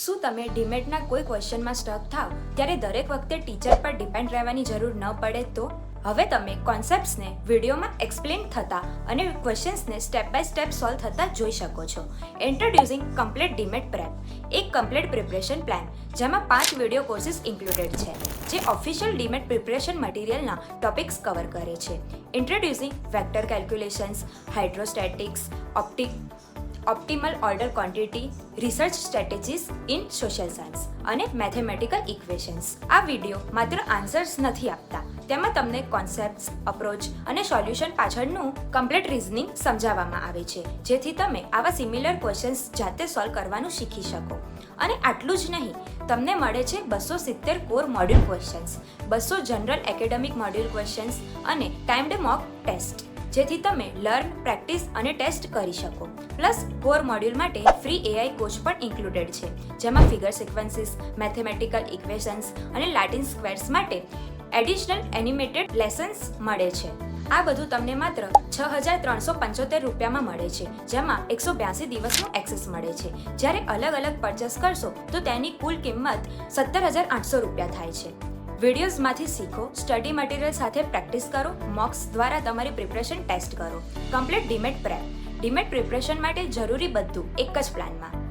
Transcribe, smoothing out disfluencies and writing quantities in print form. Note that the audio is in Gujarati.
શું તમે ડીમેટના કોઈ ક્વેશ્ચનમાં સ્ટક થાવ ત્યારે દરેક વખતે ટીચર પર ડિપેન્ડ રહેવાની જરૂર ન પડે તો હવે તમે કોન્સેપ્ટ્સને વિડીયોમાં એક્સપ્લેન થતા અને ક્વેશ્ચન્સને સ્ટેપ બાય સ્ટેપ સોલ્વ થતા જોઈ શકો છો. ઇન્ટ્રોડ્યુસિંગ કમ્પ્લીટ ડીમેટ પ્રેપ, એક કમ્પ્લીટ પ્રિપરેશન પ્લાન જેમાં 5 વિડીયો કોર્સિસ ઇન્ક્લુડેડ છે જે ઓફિશિયલ ડીમેટ પ્રિપરેશન મટીરિયલના ટોપિક્સ કવર કરે છે. Introducing vector calculations, hydrostatics, optimal order quantity, research strategies in social science અને મેથેમેટિકલ ઇક્વેશન્સ. આ વિડીયો માત્ર આન્સર્સ નથી આપતા, તેમાં તમને કોન્સેપ્ટ્સ, અપ્રોચ અને સોલ્યુશન પાછળનું કમ્પ્લીટ રીઝનિંગ સમજાવવામાં આવે છે જેથી તમે આવા સિમિલર ક્વેશ્ચન્સ જાતે સોલ્વ કરવાનું શીખી શકો. અને આટલું જ નહીં, તમને મળે છે 270 core module questions, 200 general academic module questions અને ટાઈમ્ડ મોક ટેસ્ટ જેથી તમે લર્ન, પ્રેક્ટિસ અને ટેસ્ટ કરી શકો. પ્લસ કોર મોડ્યુલ માટે ફ્રી AI કોચ પણ ઇન્ક્લુડેડ છે જેમાં ફિગર સિક્વન્સીસ, મેથેમેટિકલ ઇક્વેશન્સ અને લેટિન સ્ક્વેર્સ માટે એડિશનલ એનિમેટેડ લેસન્સ મળે છે. આ બધું તમને માત્ર 6,375 રૂપિયામાં મળે છે જેમાં 182 દિવસનું એક્સેસ મળે છે. જ્યારે અલગ અલગ પરચેસ કરશો તો તેની કુલ કિંમત 17,800 રૂપિયા થાય છે. વિડીયોઝમાંથી શીખો, સ્ટડી મટીરિયલ સાથે પ્રેક્ટિસ કરો, મોક્સ દ્વારા તમારી પ્રિપરેશન ટેસ્ટ કરો. Complete DMAT prep, demat preparation માટે જરૂરી બધું એક જ પ્લાનમાં.